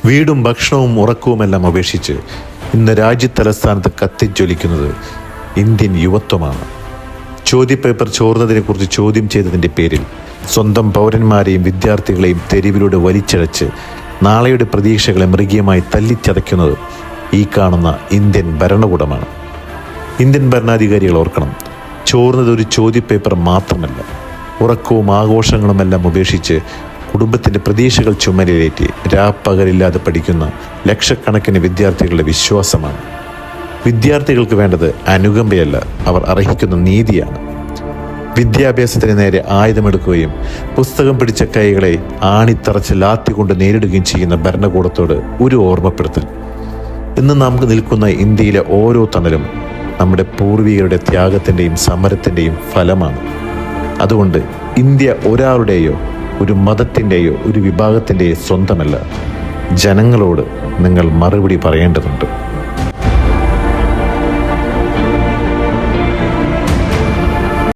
വീടും ഭക്ഷണവും ഉറക്കവുമെല്ലാം അപേക്ഷിച്ച് ഇന്ന് രാജ്യതലസ്ഥാനത്ത് കത്തിജ്വലിക്കുന്നത് ഇന്ത്യൻ യുവത്വമാണ്. ചോദ്യപേപ്പർ ചോർന്നതിനെക്കുറിച്ച് ചോദ്യം ചെയ്തതിൻ്റെ പേരിൽ സ്വന്തം പൗരന്മാരെയും വിദ്യാർത്ഥികളെയും തെരുവിലൂടെ വലിച്ചിഴച്ച് നാളെയുടെ പ്രതീക്ഷകളെ മൃഗീയമായി തല്ലിച്ചതയ്ക്കുന്നത് ഈ കാണുന്ന ഇന്ത്യൻ ഭരണകൂടമാണ്. ഇന്ത്യൻ ഭരണാധികാരികൾ ഓർക്കണം, ചോർന്നത് ഒരു ചോദ്യപേപ്പർ മാത്രമല്ല, ഉറക്കവും ആഘോഷങ്ങളുമെല്ലാം ഉപേക്ഷിച്ച് കുടുംബത്തിൻ്റെ പ്രതീക്ഷകൾ ചുമലിലേറ്റി രാപ്പകലില്ലാതെ പഠിക്കുന്ന ലക്ഷക്കണക്കിന് വിദ്യാർത്ഥികളുടെ വിശ്വാസമാണ്. വിദ്യാർത്ഥികൾക്ക് വേണ്ടത് അനുകമ്പയല്ല, അവർ അർഹിക്കുന്ന നീതിയാണ്. വിദ്യാഭ്യാസത്തിന് നേരെ ആയുധമെടുക്കുകയും പുസ്തകം പിടിച്ച കൈകളെ ആണിത്തറച്ച് ലാത്തി കൊണ്ട് നേരിടുകയും ചെയ്യുന്ന ഭരണകൂടത്തോട് ഒരു ഓർമ്മപ്പെടുത്തൽ. ഇന്ന് നമുക്ക് നിൽക്കുന്ന ഇന്ത്യയിലെ ഓരോ തണലും നമ്മുടെ പൂർവികരുടെ ത്യാഗത്തിൻ്റെയും സമരത്തിൻ്റെയും ഫലമാണ്. അതുകൊണ്ട് ഇന്ത്യ ഒരാളുടെയോ ഒരു മതത്തിൻ്റെയോ ഒരു വിഭാഗത്തിൻ്റെയോ സ്വന്തമല്ല. ജനങ്ങളോട് നിങ്ങൾ മറുപടി പറയേണ്ടതുണ്ട്.